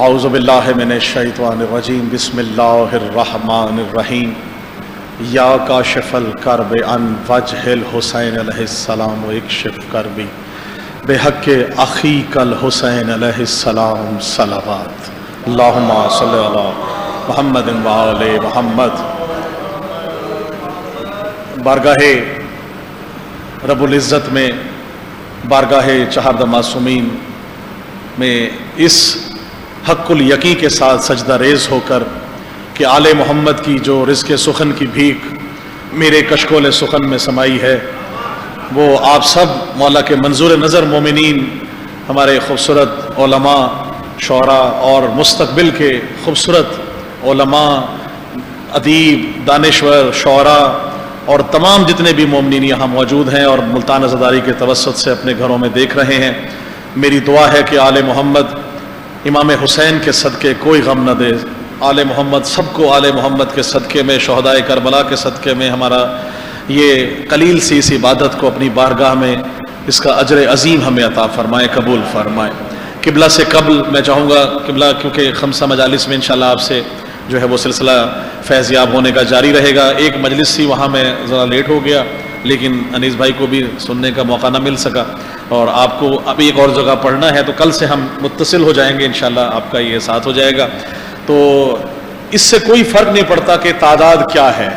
اعوذ باللہ من الشیطان الرجیم بسم اللہ الرحمن الرحیم یا کاشف الکرب عن وجہ الحسین علیہ السلام و اکشف کربی بحق اخیک الحسین علیہ السلام صلوات اللہم صلی علی محمد و آل محمد۔ بارگاہ رب العزت میں، بارگاہ چہارد معصومین میں اس حق الیقین کے ساتھ سجدہ ریز ہو کر کہ آل محمد کی جو رزق سخن کی بھیک میرے کشکول سخن میں سمائی ہے، وہ آپ سب مولا کے منظور نظر مومنین، ہمارے خوبصورت علماء، شعراء اور مستقبل کے خوبصورت علماء، ادیب، دانشور، شعراء اور تمام جتنے بھی مومنین یہاں موجود ہیں اور ملتان عزاداری کے توسط سے اپنے گھروں میں دیکھ رہے ہیں، میری دعا ہے کہ آل محمد امام حسین کے صدقے کوئی غم نہ دے۔ آل محمد سب کو آل محمد کے صدقے میں، شہدائے کربلا کے صدقے میں ہمارا یہ قلیل سی اس عبادت کو اپنی بارگاہ میں اس کا اجر عظیم ہمیں عطا فرمائے، قبول فرمائے۔ قبلہ سے قبل میں چاہوں گا، قبلہ کیونکہ خمسہ مجالس میں انشاءاللہ آپ سے جو ہے وہ سلسلہ فیض یاب ہونے کا جاری رہے گا۔ ایک مجلس سی وہاں میں ذرا لیٹ ہو گیا، لیکن انیس بھائی کو بھی سننے کا موقع نہ مل سکا، اور آپ کو ابھی ایک اور جگہ پڑھنا ہے، تو کل سے ہم متصل ہو جائیں گے انشاءاللہ، آپ کا یہ ساتھ ہو جائے گا۔ تو اس سے کوئی فرق نہیں پڑتا کہ تعداد کیا ہے،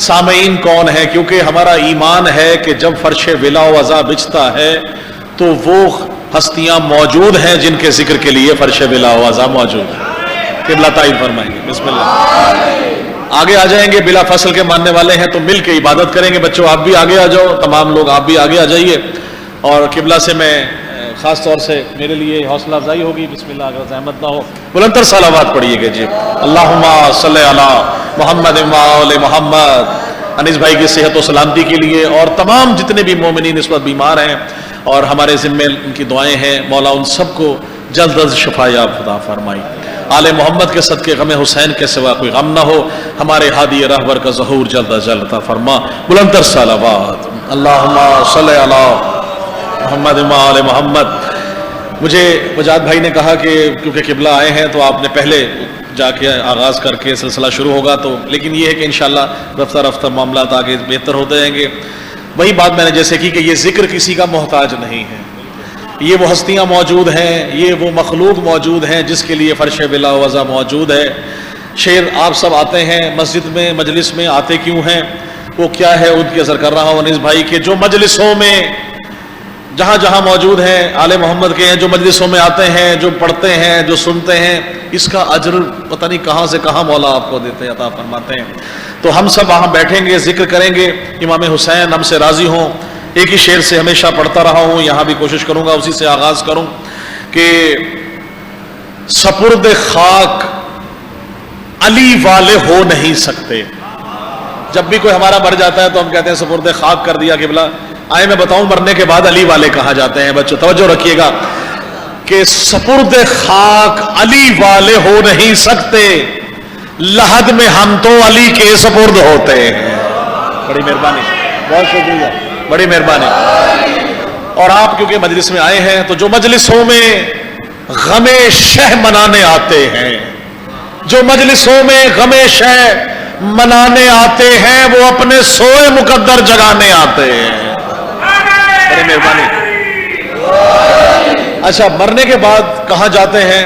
سامعین کون ہے، کیونکہ ہمارا ایمان ہے کہ جب فرش ولا و عزا بچھتا ہے تو وہ ہستیاں موجود ہیں جن کے ذکر کے لیے فرش ولا و عزا موجود ہے۔ قبلہ تائید فرمائیں گے، بسم اللہ۔ آگے آ جائیں گے، بلا فصل کے ماننے والے ہیں تو مل کے عبادت کریں گے۔ بچوں آپ بھی آگے آ جاؤ، تمام لوگ آپ بھی آگے آ جائیے، اور قبلہ سے میں خاص طور سے میرے لیے حوصلہ افزائی ہوگی، بسم اللہ، اگر زحمت نہ ہو بلندر صلوات پڑھیے گے جی۔ اللہم صلی علی محمد و آل محمد۔ انیس بھائی کی صحت و سلامتی کے لیے اور تمام جتنے بھی مومنین اس وقت بیمار ہیں اور ہمارے ذمے ان کی دعائیں ہیں، مولا ان سب کو جلد از شفا یاب خدا فرمائی۔ آل محمد کے صدقے غم حسین کے سوا کوئی غم نہ ہو، ہمارے ہادی رہبر کا ظہور جلد از جلد عطا فرما، بلندر صلوات۔ اللہم صلی علی محمد و آل محمد۔ مجھے وجاد بھائی نے کہا کہ کیونکہ قبلہ آئے ہیں تو آپ نے پہلے جا کے آغاز کر کے سلسلہ شروع ہوگا، تو لیکن یہ ہے کہ انشاءاللہ رفتہ رفتہ معاملات آگے بہتر ہوتے جائیں گے۔ وہی بات میں نے جیسے کی کہ یہ ذکر کسی کا محتاج نہیں ہے، یہ وہ ہستیاں موجود ہیں، یہ وہ مخلوق موجود ہیں جس کے لیے فرش ولا و عزا موجود ہے۔ شعر آپ سب آتے ہیں مسجد میں، مجلس میں آتے کیوں ہیں، وہ کیا ہے، ان کی اثر کر رہا ہوں انیس بھائی کے جو مجلسوں میں جہاں جہاں موجود ہیں آل محمد کے ہیں، جو مجلسوں میں آتے ہیں، جو پڑھتے ہیں، جو سنتے ہیں، اس کا اجر پتہ نہیں کہاں سے کہاں مولا آپ کو دیتے عطا فرماتے ہیں۔ تو ہم سب وہاں بیٹھیں گے، ذکر کریں گے، امام حسین ہم سے راضی ہوں۔ ایک ہی شعر سے ہمیشہ پڑھتا رہا ہوں، یہاں بھی کوشش کروں گا اسی سے آغاز کروں کہ سپرد خاک علی والے ہو نہیں سکتے۔ جب بھی کوئی ہمارا مر جاتا ہے تو ہم کہتے ہیں سپرد خاک کر دیا قبلہ۔ آئے میں بتاؤں مرنے کے بعد علی والے کہاں جاتے ہیں، بچوں توجہ رکھیے گا کہ سپرد خاک علی والے ہو نہیں سکتے، لحد میں ہم تو علی کے سپرد ہوتے ہیں۔ بڑی مہربانی، بہت شکریہ، بڑی مہربانی۔ اور آپ کیونکہ مجلس میں آئے ہیں تو جو مجلسوں میں غم شہ منانے آتے ہیں، جو مجلسوں میں غم شہ منانے آتے ہیں، وہ اپنے سوئے مقدر جگانے آتے ہیں۔ بڑی مہربانی۔ اچھا، مرنے کے بعد کہاں جاتے ہیں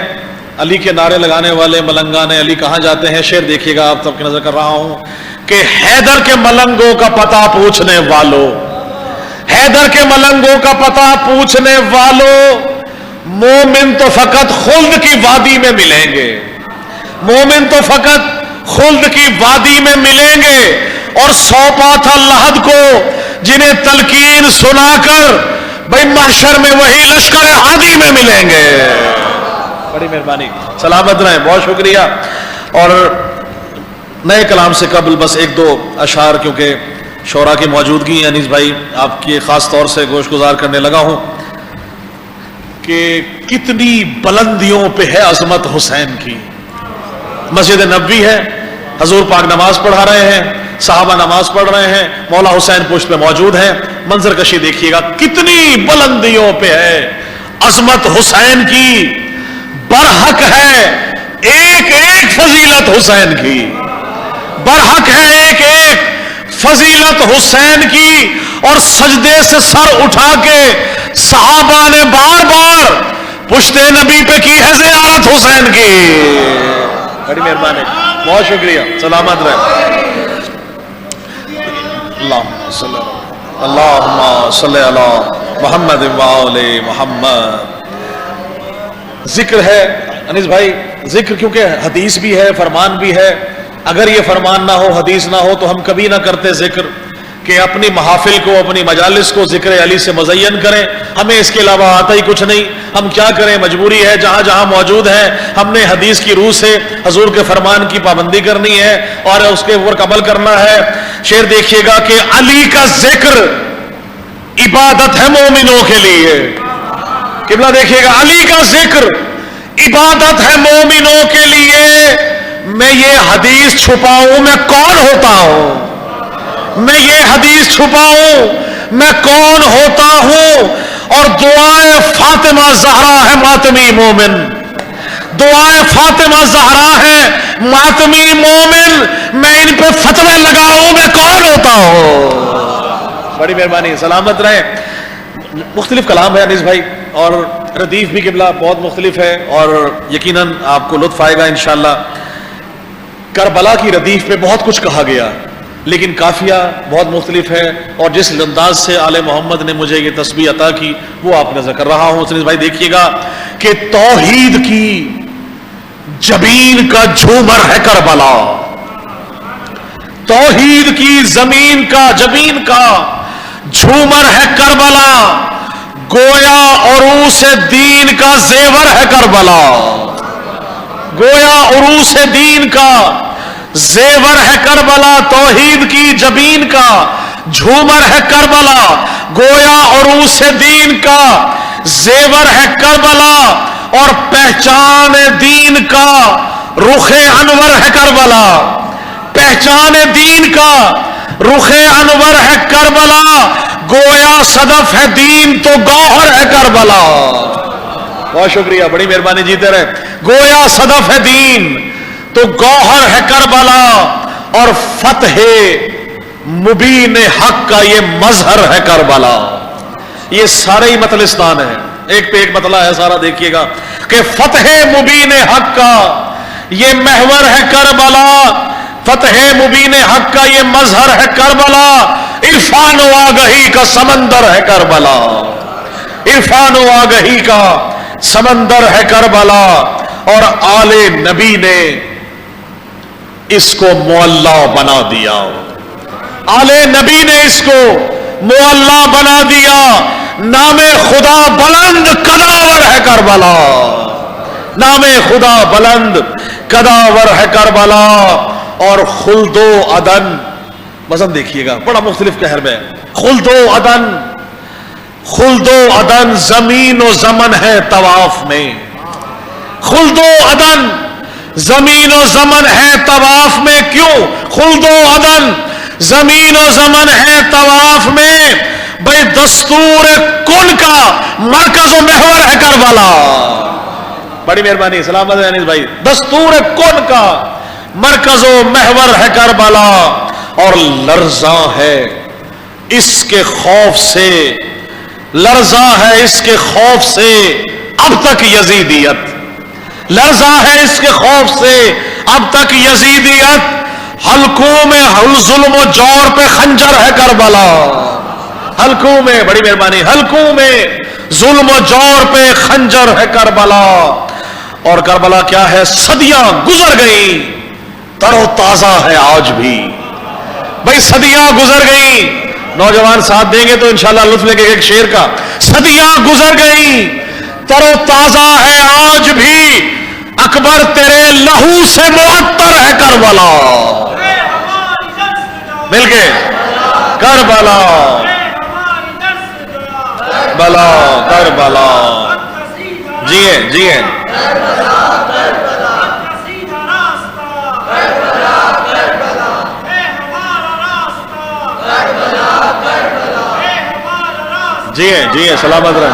علی کے نعرے لگانے والے ملنگان علی، کہاں جاتے ہیں؟ شعر دیکھیے گا، آپ سب کی نظر کر رہا ہوں کہ حیدر کے ملنگوں کا پتہ پوچھنے والوں، حیدر کے ملنگوں کا پتہ پوچھنے والوں، مومن تو فقط خلد کی وادی میں ملیں گے، مومن تو فقط خلد کی وادی میں ملیں گے، اور سونپا تھا لحد کو جنہیں تلقین سنا کر بھائی محشر میں وہی لشکر ہادی میں ملیں گے۔ بڑی مہربانی، سلامت رہیں، بہت شکریہ۔ اور نئے کلام سے قبل بس ایک دو اشعار، کیونکہ شعراء کی موجودگی ہے، انیس بھائی آپ کی خاص طور سے گوش گزار کرنے لگا ہوں کہ کتنی بلندیوں پہ ہے عظمت حسین کی۔ مسجد نبوی ہے، حضور پاک نماز پڑھا رہے ہیں، صحابہ نماز پڑھ رہے ہیں، مولا حسین پشت پہ موجود ہیں، منظر کشی دیکھیے گا کتنی بلندیوں پہ ہے عظمت حسین کی۔ برحق ہے ایک ایک فضیلت حسین کی، برحق ہے ایک ایک فضیلت حسین کی، اور سجدے سے سر اٹھا کے صحابہ نے بار بار پشت نبی پہ کی ہے زیارت حسین کی. بڑی مہربانی، بہت شکریہ، سلامت رہے. اللہم صلی علی محمد وآل محمد. ذکر ہے انیس بھائی، ذکر کیونکہ حدیث بھی ہے، فرمان بھی ہے. اگر یہ فرمان نہ ہو، حدیث نہ ہو، تو ہم کبھی نہ کرتے ذکر کہ اپنی محافل کو، اپنی مجالس کو ذکر علی سے مزین کریں. ہمیں اس کے علاوہ آتا ہی کچھ نہیں. ہم کیا کریں، مجبوری ہے. جہاں جہاں موجود ہیں ہم نے حدیث کی روح سے حضور کے فرمان کی پابندی کرنی ہے اور اس کے اوپر عمل کرنا ہے. شعر دیکھیے گا کہ علی کا ذکر عبادت ہے مومنوں کے لیے. قبلہ دیکھیے گا، علی کا ذکر عبادت ہے مومنوں کے لیے. میں یہ حدیث چھپاؤں میں کون ہوتا ہوں، میں یہ حدیث چھپاؤں میں کون ہوتا ہوں. اور دعائے فاطمہ زہرا ہے ماتمی مومن، دعائے فاطمہ زہرا ہے ماتمی مومن. میں ان پہ فتوے لگاؤں میں کون ہوتا ہوں. بڑی مہربانی، سلامت رہیں. مختلف کلام ہے انیس بھائی، اور ردیف بھی قبلہ بہت مختلف ہے، اور یقیناً آپ کو لطف آئے گا انشاءاللہ. کربلا کی ردیف پہ بہت کچھ کہا گیا، لیکن قافیہ بہت مختلف ہے، اور جس انداز سے آل محمد نے مجھے یہ تسبیح عطا کی وہ آپ نظر کر رہا ہوں. انیس بھائی دیکھیے گا کہ توحید کی جبین کا جھومر ہے کربلا، توحید کی زمین کا جبین کا جھومر ہے کربلا. گویا عروس دین کا زیور ہے کربلا، گویا عروس دین کا زیور ہے کربلا. توحید کی جبین کا جھومر ہے کربلا، گویا عروس دین کا زیور ہے کربلا. اور پہچان دین کا رخ انور ہے کربلا، پہچان دین کا رخ انور ہے کربلا. گویا صدف ہے دین تو گوہر ہے کربلا. بہت شکریہ، بڑی مہربانی، جیتے رہے. گویا صدف ہے دین تو گوہر ہے کربلا، اور فتح مبین حق کا یہ مظہر ہے کربلا. یہ سارے ہی مطلستان ہے، ایک پہ ایک مطلع ہے سارا. دیکھیے گا کہ فتح مبین حق کا یہ محور ہے کربلا، فتح مبین حق کا یہ مظہر ہے کربلا. عرفان و آگہی کا سمندر ہے کربلا، عرفان و آگہی کا سمندر ہے کربلا. اور آل نبی نے اس کو معلا بنا دیا، آل نبی نے اس کو معلا بنا دیا. نام خدا بلند کداور ہے کربلا، نام خدا بلند کداور ہے کربلا. اور خلد و عدن، وزن دیکھیے گا بڑا مختلف کہر میں. خلد و عدن، خلد و عدن زمین و زمن ہے طواف میں، خلد و عدن زمین و زمن ہے طواف میں. کیوں خلد و عدن زمین و زمن ہے طواف میں؟ بھئی دستور کن کا مرکز و محور ہے کربلا. بڑی مہربانی، سلامت انیس بھائی. دستور کن کا مرکز و محور ہے کربلا. اور لرزاں ہے اس کے خوف سے، لرزاں ہے اس کے خوف سے اب تک یزیدیت، لرزاں ہے اس کے خوف سے اب تک یزیدیت. حلقوں میں ظلم و جور پہ خنجر ہے کربلا، حلقوں میں، بڑی مہربانی، حلقوں میں ظلم و جور پہ خنجر ہے کربلا. اور کربلا کیا ہے؟ صدیاں گزر گئیں، تر و تازہ ہے آج بھی. بھائی صدیاں گزر گئیں، نوجوان ساتھ دیں گے تو انشاءاللہ لطف لے کے ایک شعر کا. صدیاں گزر گئیں، تر و تازہ ہے آج بھی. اکبر تیرے لہو سے معطر ہے کربلا. مل کے کربلا، بلا کربلا. جیے جیے. جی ہیں، جی ہیں، سلامت رہیں،